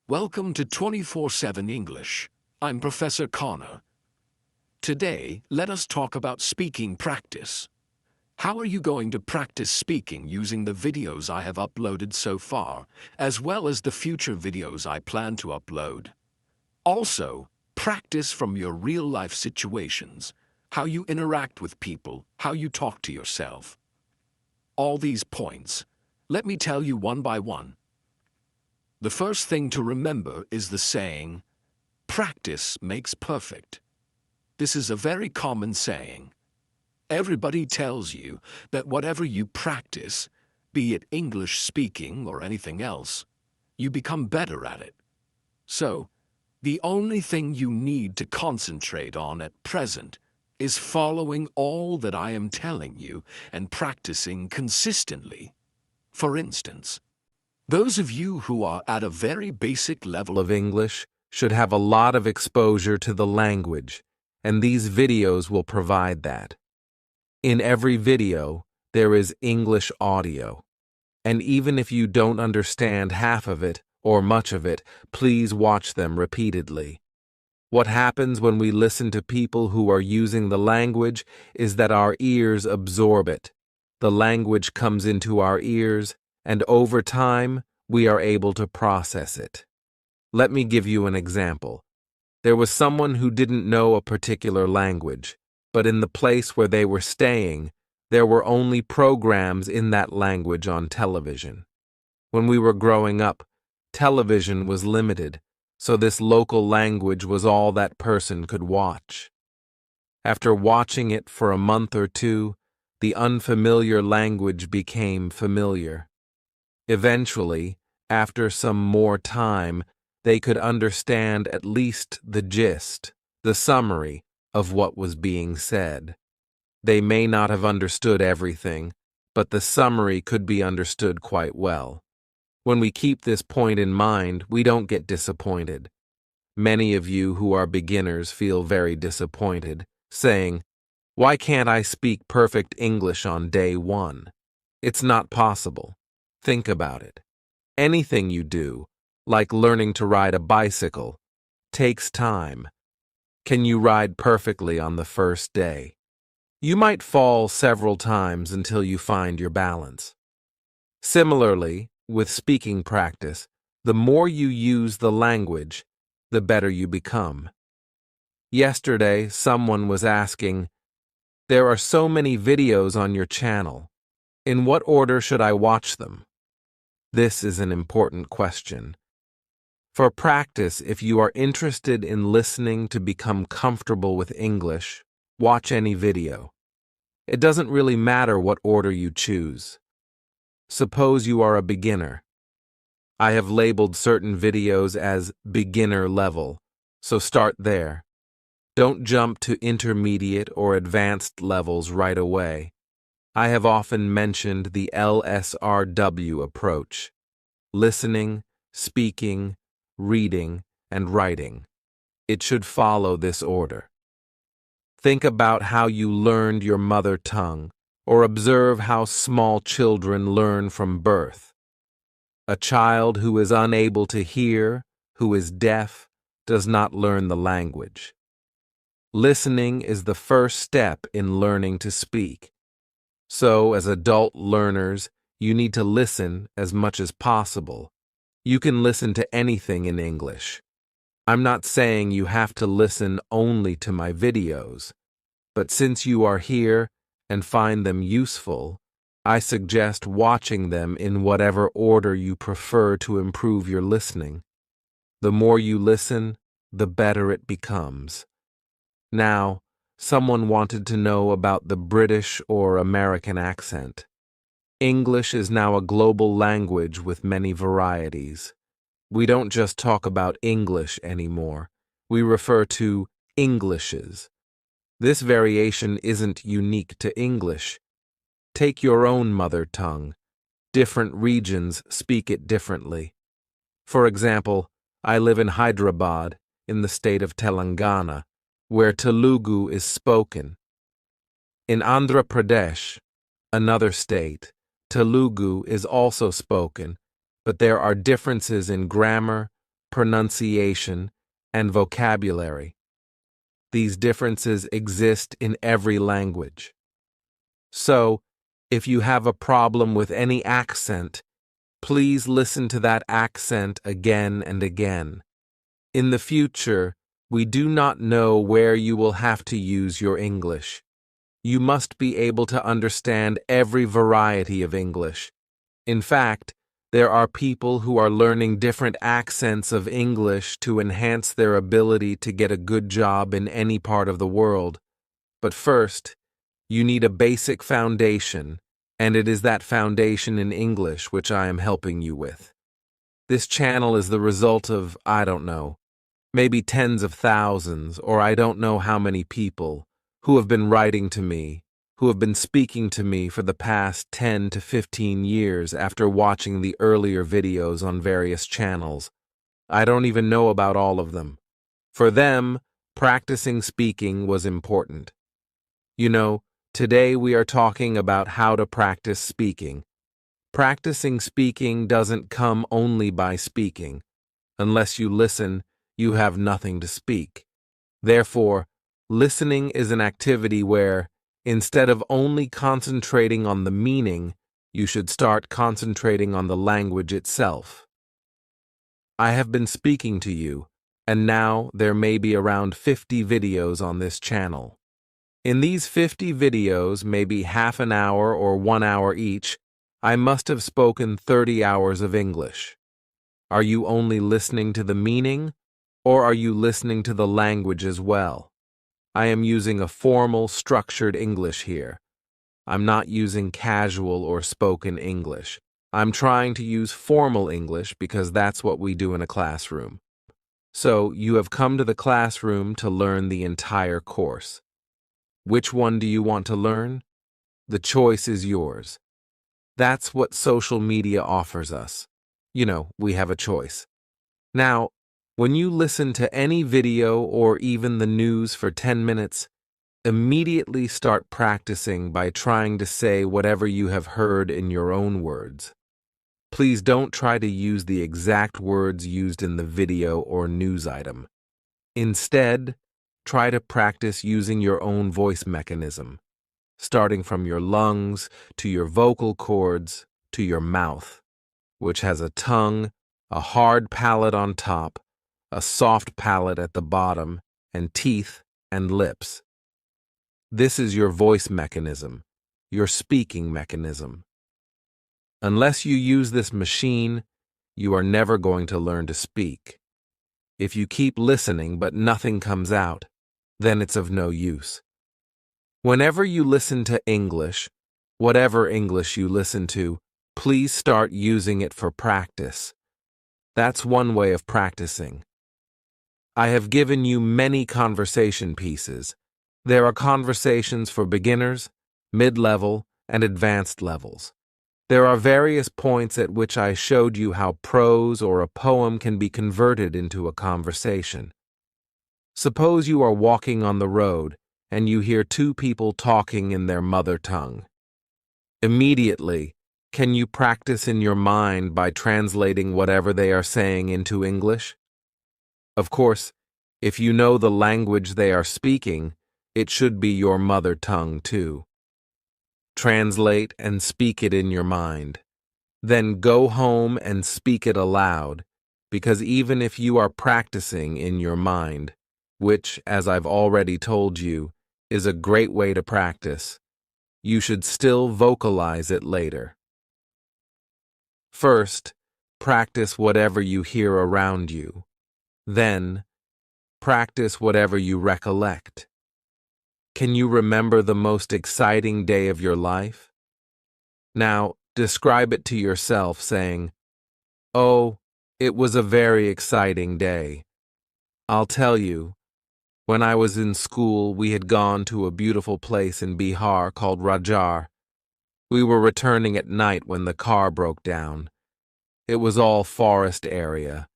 Welcome to 24/7 English. I'm Professor Connor. Today, let us talk about speaking practice. How are you going to practice speaking using the videos I have uploaded so far, as well as the future videos I plan to upload? Also, practice from your real-life situations, how you interact with people, how you talk to yourself. All these points, let me tell you one by one. The first thing to remember is the saying, practice makes perfect. This is a very common saying. Everybody tells you that whatever you practice, be it English speaking or anything else, you become better at it. So, the only thing you need to concentrate on at present is following all that I am telling you and practicing consistently. For instance, those of you who are at a very basic level of English should have a lot of exposure to the language, and these videos will provide that. In every video, there is English audio, and even if you don't understand half of it or much of it, please watch them repeatedly. What happens when we listen to people who are using the language is that our ears absorb it. The language comes into our ears, and over time, we are able to process it. Let me give you an example. There was someone who didn't know a particular language, but in the place where they were staying, there were only programs in that language on television. When we were growing up, television was limited, so this local language was all that person could watch. After watching it for a month or two, the unfamiliar language became familiar. Eventually, after some more time, they could understand at least the gist, the summary of what was being said. They may not have understood everything, but the summary could be understood quite well. When we keep this point in mind, we don't get disappointed. Many of you who are beginners feel very disappointed, saying, "Why can't I speak perfect English on day one?" It's not possible. Think about it. Anything you do, like learning to ride a bicycle, takes time. Can you ride perfectly on the first day? You might fall several times until you find your balance. Similarly, with speaking practice, the more you use the language, the better you become. Yesterday, someone was asking, "There are so many videos on your channel. In what order should I watch them?" This is an important question. For practice, if you are interested in listening to become comfortable with English, watch any video. It doesn't really matter what order you choose. Suppose you are a beginner. I have labeled certain videos as beginner level, so start there. Don't jump to intermediate or advanced levels right away. I have often mentioned the LSRW approach: listening, speaking, reading, and writing. It should follow this order. Think about how you learned your mother tongue, or observe how small children learn from birth. A child who is unable to hear, who is deaf, does not learn the language. Listening is the first step in learning to speak. So, as adult learners, you need to listen as much as possible. You can listen to anything in English. I'm not saying you have to listen only to my videos, but since you are here and find them useful, I suggest watching them in whatever order you prefer to improve your listening. The more you listen, the better it becomes. Now, someone wanted to know about the British or American accent. English is now a global language with many varieties. We don't just talk about English anymore. We refer to Englishes. This variation isn't unique to English. Take your own mother tongue. Different regions speak it differently. For example, I live in Hyderabad, in the state of Telangana, where Telugu is spoken. In Andhra Pradesh, another state, Telugu is also spoken, but there are differences in grammar, pronunciation, and vocabulary. These differences exist in every language. So, if you have a problem with any accent, please listen to that accent again and again. In the future, we do not know where you will have to use your English. You must be able to understand every variety of English. In fact, there are people who are learning different accents of English to enhance their ability to get a good job in any part of the world. But first, you need a basic foundation, and it is that foundation in English which I am helping you with. This channel is the result of, I don't know, maybe tens of thousands, or I don't know how many people, who have been writing to me, who have been speaking to me for the past 10 to 15 years after watching the earlier videos on various channels. I don't even know about all of them. For them, practicing speaking was important. You know, today we are talking about how to practice speaking. Practicing speaking doesn't come only by speaking. Unless you listen, you have nothing to speak. Therefore, listening is an activity where, instead of only concentrating on the meaning, you should start concentrating on the language itself. I have been speaking to you, and now there may be around 50 videos on this channel. In these 50 videos, maybe half an hour or 1 hour each, I must have spoken 30 hours of English. Are you only listening to the meaning, or are you listening to the language as well? I am using a formal, structured English here. I'm not using casual or spoken English. I'm trying to use formal English because that's what we do in a classroom. So, you have come to the classroom to learn the entire course. Which one do you want to learn? The choice is yours. That's what social media offers us. You know, we have a choice. Now, when you listen to any video or even the news for 10 minutes, immediately start practicing by trying to say whatever you have heard in your own words. Please don't try to use the exact words used in the video or news item. Instead, try to practice using your own voice mechanism, starting from your lungs to your vocal cords to your mouth, which has a tongue, a hard palate on top, a soft palate at the bottom, and teeth and lips. This is your voice mechanism, your speaking mechanism. Unless you use this machine, you are never going to learn to speak. If you keep listening but nothing comes out, then it's of no use. Whenever you listen to English, whatever English you listen to, please start using it for practice. That's one way of practicing. I have given you many conversation pieces. There are conversations for beginners, mid-level, and advanced levels. There are various points at which I showed you how prose or a poem can be converted into a conversation. Suppose you are walking on the road and you hear two people talking in their mother tongue. Immediately, can you practice in your mind by translating whatever they are saying into English? Of course, if you know the language they are speaking, it should be your mother tongue too. Translate and speak it in your mind. Then go home and speak it aloud, because even if you are practicing in your mind, which, as I've already told you, is a great way to practice, you should still vocalize it later. First, practice whatever you hear around you. Then, practice whatever you recollect. Can you remember the most exciting day of your life? Now, describe it to yourself, saying, "Oh, it was a very exciting day. I'll tell you, when I was in school, we had gone to a beautiful place in Bihar called Rajar. We were returning at night when the car broke down. It was all forest area,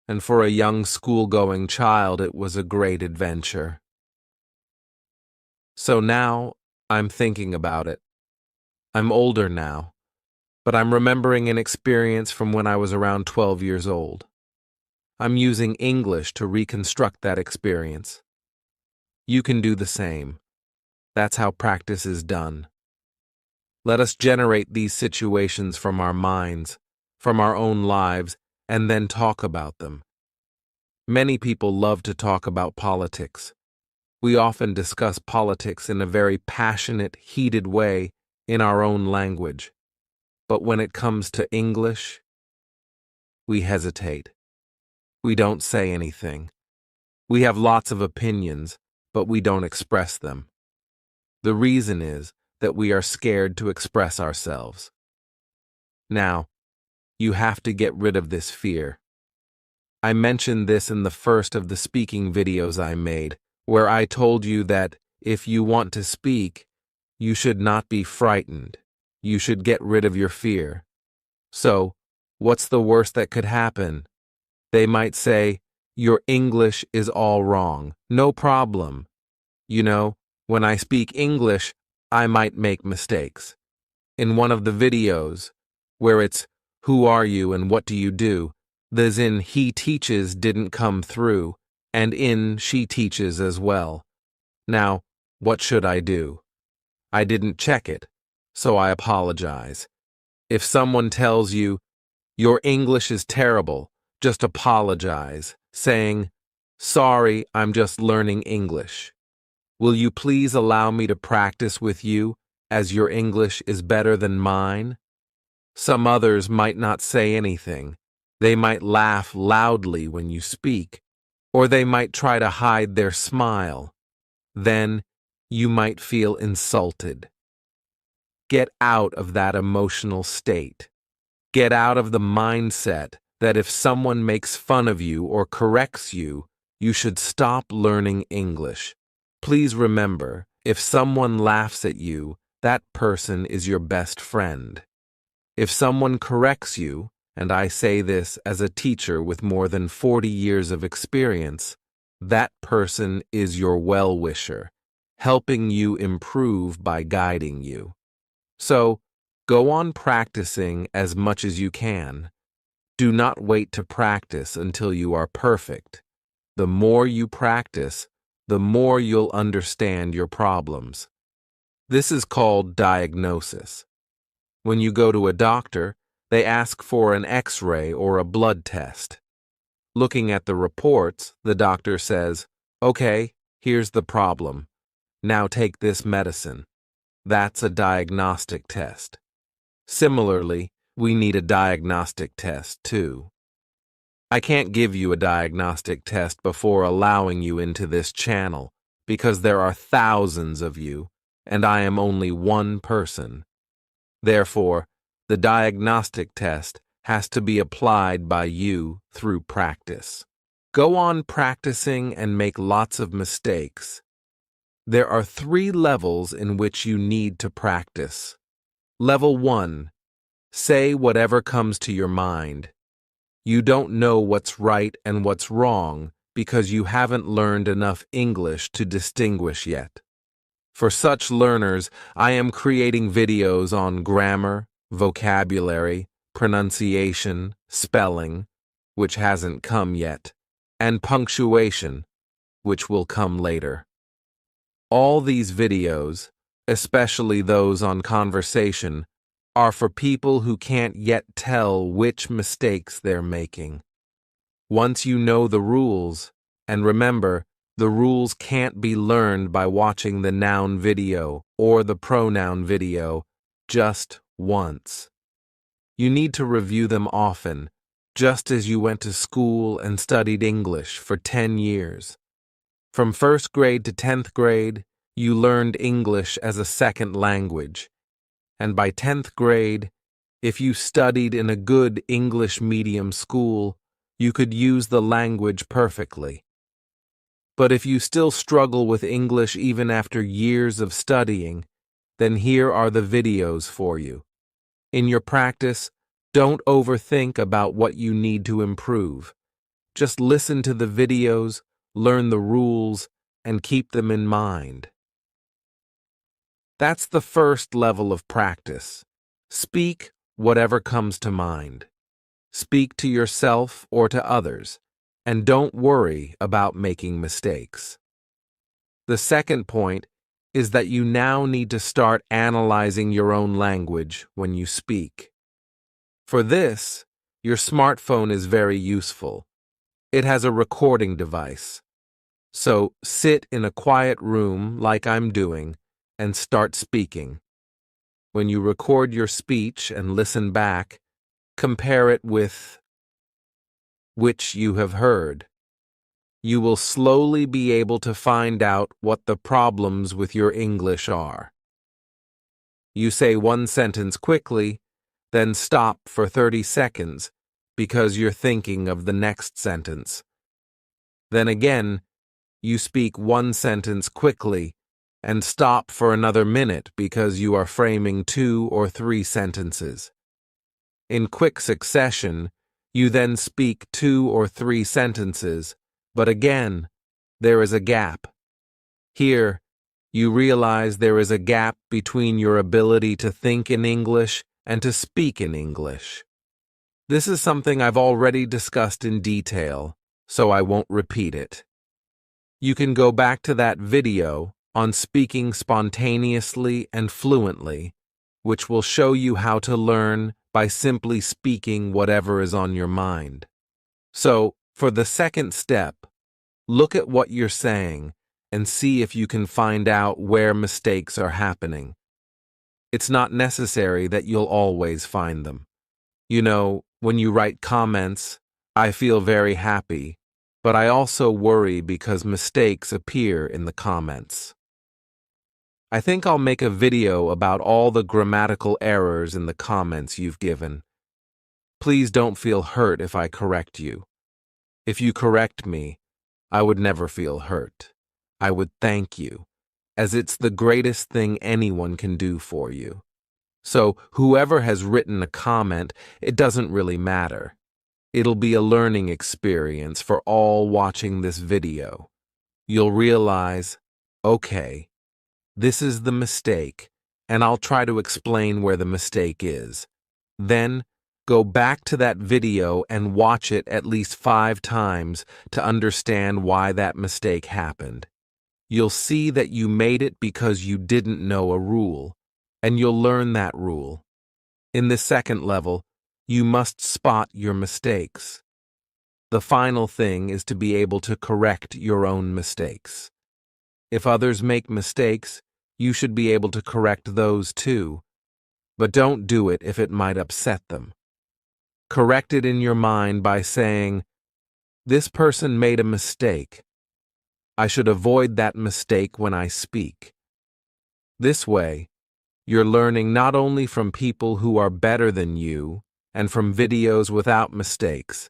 and for a young school-going child, it was a great adventure. So now, I'm thinking about it. I'm older now, but I'm remembering an experience from when I was around 12 years old. I'm using English to reconstruct that experience. You can do the same. That's how practice is done. Let us generate these situations from our minds, from our own lives, and then talk about them. Many people love to talk about politics. We often discuss politics in a very passionate, heated way in our own language. But when it comes to English, we hesitate. We don't say anything. We have lots of opinions, but we don't express them. The reason is that we are scared to express ourselves. Now, you have to get rid of this fear. I mentioned this in the first of the speaking videos I made, where I told you that if you want to speak, you should not be frightened. You should get rid of your fear. So, what's the worst that could happen? They might say, "Your English is all wrong." No problem. You know, when I speak English, I might make mistakes. In one of the videos, where it's, "Who are you and what do you do?" the "in he teaches" didn't come through, and in she teaches as well. Now, what should I do? I didn't check it, so I apologize. If someone tells you, "Your English is terrible," just apologize, saying, "Sorry, I'm just learning English. Will you please allow me to practice with you, as your English is better than mine?" Some others might not say anything. They might laugh loudly when you speak, or they might try to hide their smile. Then you might feel insulted. Get out of that emotional state. Get out of the mindset that if someone makes fun of you or corrects you, you should stop learning English. Please remember, if someone laughs at you, that person is your best friend. If someone corrects you, and I say this as a teacher with more than 40 years of experience, that person is your well-wisher, helping you improve by guiding you. So, go on practicing as much as you can. Do not wait to practice until you are perfect. The more you practice, the more you'll understand your problems. This is called diagnosis. When you go to a doctor, they ask for an X-ray or a blood test. Looking at the reports, the doctor says, "Okay, here's the problem. Now take this medicine." That's a diagnostic test. Similarly, we need a diagnostic test too. I can't give you a diagnostic test before allowing you into this channel because there are thousands of you, and I am only one person. Therefore, the diagnostic test has to be applied by you through practice. Go on practicing and make lots of mistakes. There are 3 levels in which you need to practice. Level 1. Say whatever comes to your mind. You don't know what's right and what's wrong because you haven't learned enough English to distinguish yet. For such learners, I am creating videos on grammar, vocabulary, pronunciation, spelling, which hasn't come yet, and punctuation, which will come later. All these videos, especially those on conversation, are for people who can't yet tell which mistakes they're making. Once you know the rules, and remember, the rules can't be learned by watching the noun video or the pronoun video just once. You need to review them often, just as you went to school and studied English for 10 years. From 1st grade to 10th grade, you learned English as a second language. And by 10th grade, if you studied in a good English medium school, you could use the language perfectly. But if you still struggle with English even after years of studying, then here are the videos for you. In your practice, don't overthink about what you need to improve. Just listen to the videos, learn the rules, and keep them in mind. That's the first level of practice. Speak whatever comes to mind. Speak to yourself or to others. and don't worry about making mistakes. The second point is that you now need to start analyzing your own language when you speak. For this, your smartphone is very useful. It has a recording device. So sit in a quiet room like I'm doing and start speaking. When you record your speech and listen back, compare it with which you have heard. You will slowly be able to find out what the problems with your English are. You say one sentence quickly, then stop for 30 seconds because you're thinking of the next sentence. Then again, you speak one sentence quickly and stop for another minute because you are framing 2 or 3 sentences. In quick succession, you then speak 2 or 3 sentences, but again, there is a gap. Here, you realize there is a gap between your ability to think in English and to speak in English. This is something I've already discussed in detail, so I won't repeat it. You can go back to that video on speaking spontaneously and fluently, which will show you how to learn by simply speaking whatever is on your mind. So, for the second step, look at what you're saying and see if you can find out where mistakes are happening. It's not necessary that you'll always find them. You know, when you write comments, I feel very happy, but I also worry because mistakes appear in the comments. I think I'll make a video about all the grammatical errors in the comments you've given. Please don't feel hurt if I correct you. If you correct me, I would never feel hurt. I would thank you, as it's the greatest thing anyone can do for you. So, whoever has written a comment, it doesn't really matter. It'll be a learning experience for all watching this video. You'll realize, okay, this is the mistake, and I'll try to explain where the mistake is. Then, go back to that video and watch it at least 5 times to understand why that mistake happened. You'll see that you made it because you didn't know a rule, and you'll learn that rule. In the second level, you must spot your mistakes. The final thing is to be able to correct your own mistakes. If others make mistakes, you should be able to correct those too, but don't do it if it might upset them. Correct it in your mind by saying, "This person made a mistake. I should avoid that mistake when I speak." This way, you're learning not only from people who are better than you and from videos without mistakes,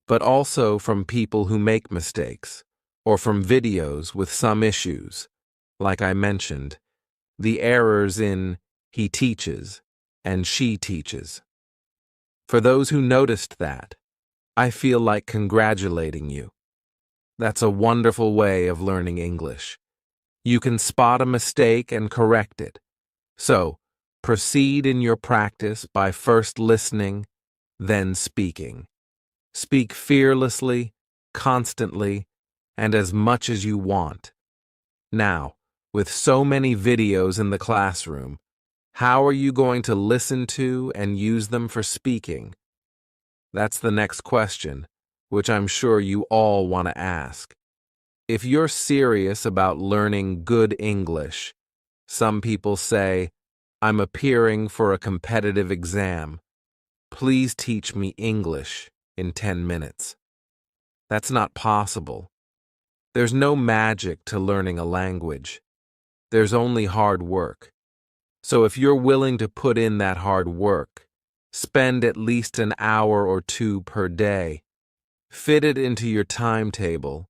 but also from people who make mistakes, or from videos with some issues, like I mentioned, the errors in "he teaches" and "she teaches." For those who noticed that, I feel like congratulating you. That's a wonderful way of learning English. You can spot a mistake and correct it. So, proceed in your practice by first listening, then speaking. Speak fearlessly, constantly, and as much as you want. Now, with so many videos in the classroom, how are you going to listen to and use them for speaking? That's the next question, which I'm sure you all want to ask. If you're serious about learning good English, some people say, "I'm appearing for a competitive exam. Please teach me English in 10 minutes." That's not possible. There's no magic to learning a language. There's only hard work. So if you're willing to put in that hard work, spend at least an hour or 2 per day, fit it into your timetable,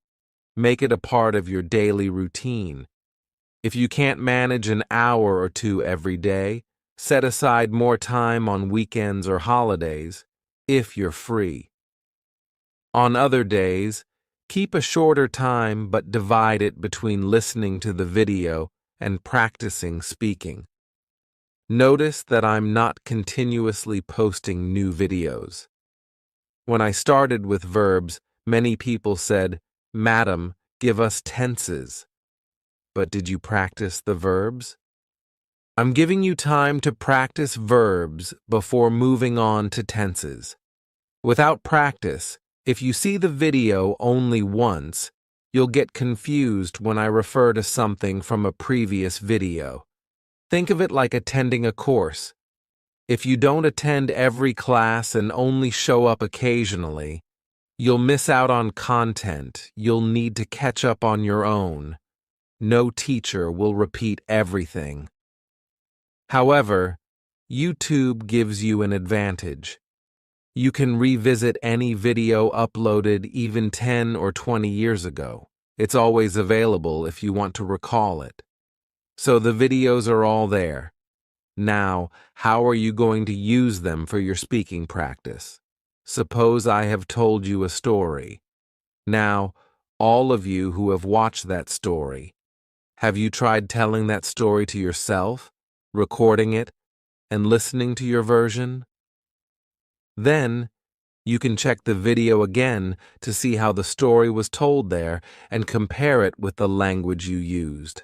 make it a part of your daily routine. If you can't manage an hour or 2 every day, set aside more time on weekends or holidays, if you're free. On other days, keep a shorter time but divide it between listening to the video and practicing speaking. Notice that I'm not continuously posting new videos. When I started with verbs, Many people said, "Madam, give us tenses." But did you practice the verbs? I'm giving you time to practice verbs before moving on to tenses. Without practice, if you see the video only once, you'll get confused when I refer to something from a previous video. Think of it like attending a course. If you don't attend every class and only show up occasionally, you'll miss out on content you'll need to catch up on your own. No teacher will repeat everything. However, YouTube gives you an advantage. You can revisit any video uploaded even 10 or 20 years ago. It's always available if you want to recall it. So the videos are all there. Now, how are you going to use them for your speaking practice? Suppose I have told you a story. Now, all of you who have watched that story, have you tried telling that story to yourself, recording it, and listening to your version? Then, you can check the video again to see how the story was told there and compare it with the language you used.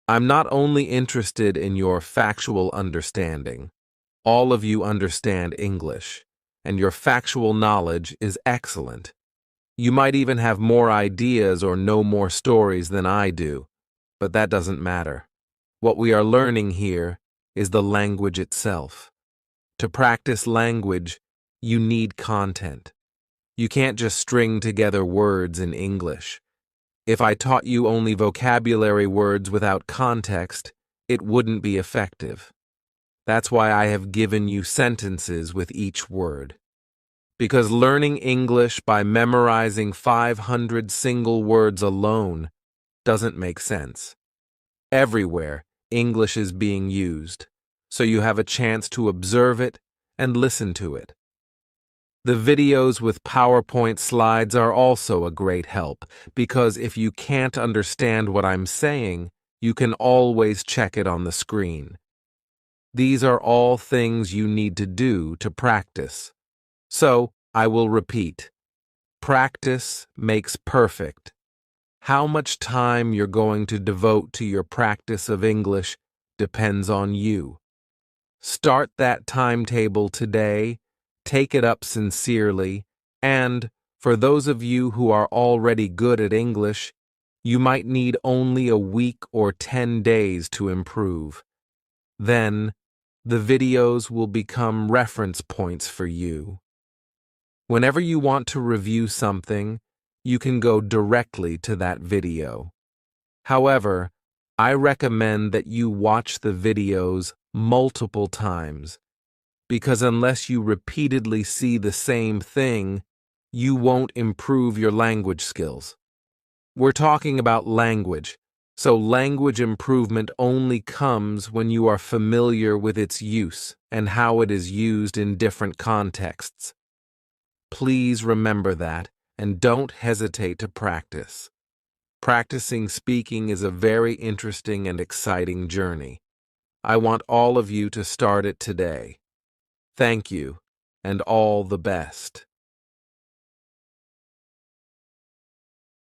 I'm not only interested in your factual understanding. All of you understand English, and your factual knowledge is excellent. You might even have more ideas or know more stories than I do, but that doesn't matter. What we are learning here is the language itself. To practice language, you need content. You can't just string together words in English. If I taught you only vocabulary words without context, it wouldn't be effective. That's why I have given you sentences with each word. Because learning English by memorizing 500 single words alone doesn't make sense. Everywhere, English is being used, so you have a chance to observe it and listen to it. The videos with PowerPoint slides are also a great help, because if you can't understand what I'm saying, you can always check it on the screen. These are all things you need to do to practice. So, I will repeat. Practice makes perfect. How much time you're going to devote to your practice of English depends on you. Start that timetable today, take it up sincerely, and, for those of you who are already good at English, you might need only a week or 10 days to improve. Then, the videos will become reference points for you. Whenever you want to review something, you can go directly to that video. However, I recommend that you watch the videos multiple times, because unless you repeatedly see the same thing, you won't improve your language skills. We're talking about language, so language improvement only comes when you are familiar with its use and how it is used in different contexts. Please remember that and don't hesitate to practice. Practicing speaking is a very interesting and exciting journey. I want all of you to start it today. Thank you, and all the best.